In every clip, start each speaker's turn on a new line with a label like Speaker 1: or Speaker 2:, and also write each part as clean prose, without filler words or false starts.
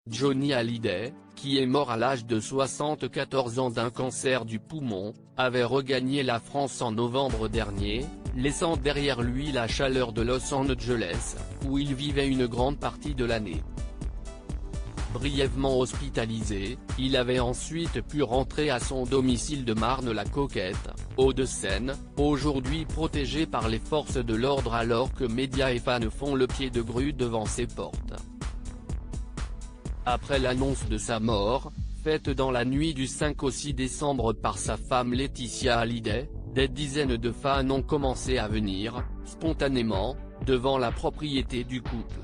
Speaker 1: Johnny Hallyday, qui est mort à l'âge de 74 ans d'un cancer du poumon, avait regagné la France en novembre dernier, laissant derrière lui la chaleur de Los Angeles, où il vivait une grande partie de l'année. Brièvement hospitalisé, il avait ensuite pu rentrer à son domicile de Marne-la-Coquette, Hauts-de-Seine, aujourd'hui protégé par les forces de l'ordre alors que médias et fans font le pied de grue devant ses portes. Après l'annonce de sa mort, faite dans la nuit du 5 au 6 décembre par sa femme Laetitia Hallyday, des dizaines de fans ont commencé à venir, spontanément, devant la propriété du couple.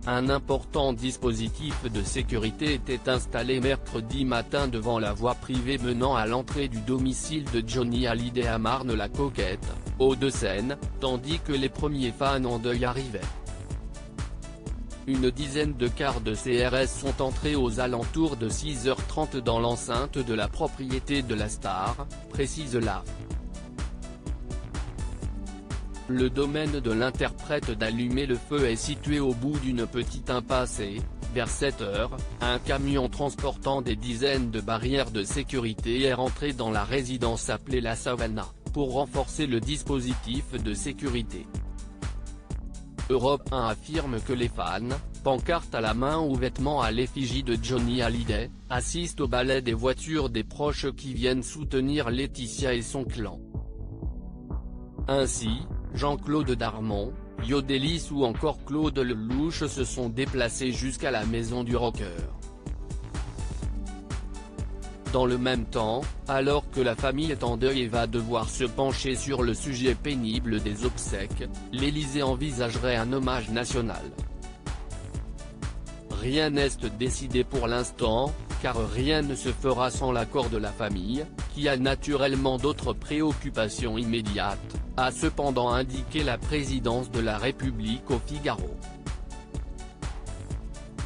Speaker 1: Un important dispositif de sécurité était installé mercredi matin devant la voie privée menant à l'entrée du domicile de Johnny Hallyday à Marne-la-Coquette, Hauts-de-Seine, tandis que les premiers fans en deuil arrivaient. Une dizaine de cars de CRS sont entrés aux alentours de 6h30 dans l'enceinte de la propriété de la star, précise la. Le domaine de l'interprète d'Allumer le feu est situé au bout d'une petite impasse et, vers 7h, un camion transportant des dizaines de barrières de sécurité est rentré dans la résidence appelée la Savannah, pour renforcer le dispositif de sécurité. Europe 1 affirme que les fans, pancartes à la main ou vêtements à l'effigie de Johnny Hallyday, assistent au balai des voitures des proches qui viennent soutenir Laetitia et son clan. Ainsi, Jean-Claude Darmon, Yodelis ou encore Claude Lelouch se sont déplacés jusqu'à la maison du rocker. Dans le même temps, alors que la famille est en deuil et va devoir se pencher sur le sujet pénible des obsèques, l'Élysée envisagerait un hommage national. Rien n'est décidé pour l'instant, car rien ne se fera sans l'accord de la famille, qui a naturellement d'autres préoccupations immédiates, a cependant indiqué la présidence de la République au Figaro.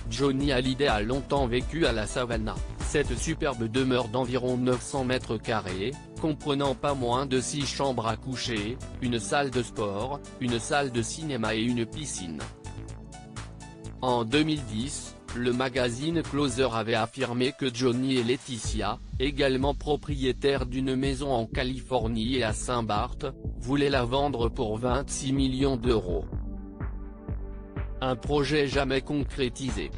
Speaker 1: Johnny Hallyday a longtemps vécu à la Savannah, cette superbe demeure d'environ 900 mètres carrés, comprenant pas moins de 6 chambres à coucher, une salle de sport, une salle de cinéma et une piscine. En 2010, le magazine Closer avait affirmé que Johnny et Laetitia, également propriétaires d'une maison en Californie et à Saint-Barth, voulaient la vendre pour 26 millions d'euros. Un projet jamais concrétisé.